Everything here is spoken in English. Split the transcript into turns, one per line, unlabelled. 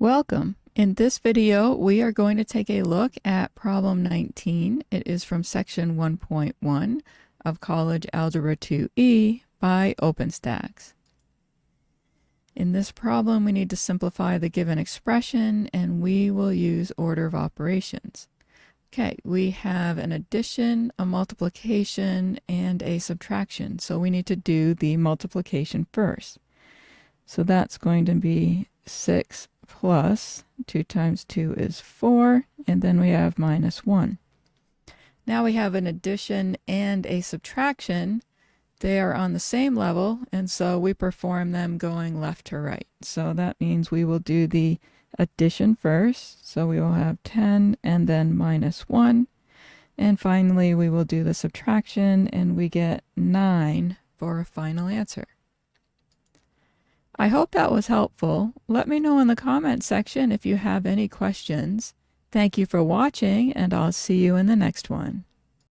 Welcome. In this video, we are going to take a look at problem 19. It is from section 1.1 of College Algebra 2E by OpenStax. In this problem, we need to simplify the given expression, and we will use order of operations. Okay, we have an addition, a multiplication, and a subtraction. So we need to do the multiplication first. So that's going to be 6 plus 2 times 2 is 4, and then we have minus 1. Now we have an addition and a subtraction. They are on the same level, and so we perform them going left to right. So that means we will do the addition first. So we will have 10 and then minus 1. And finally, we will do the subtraction, and we get 9 for a final answer. I hope that was helpful. Let me know in the comment section if you have any questions. Thank you for watching, and I'll see you in the next one.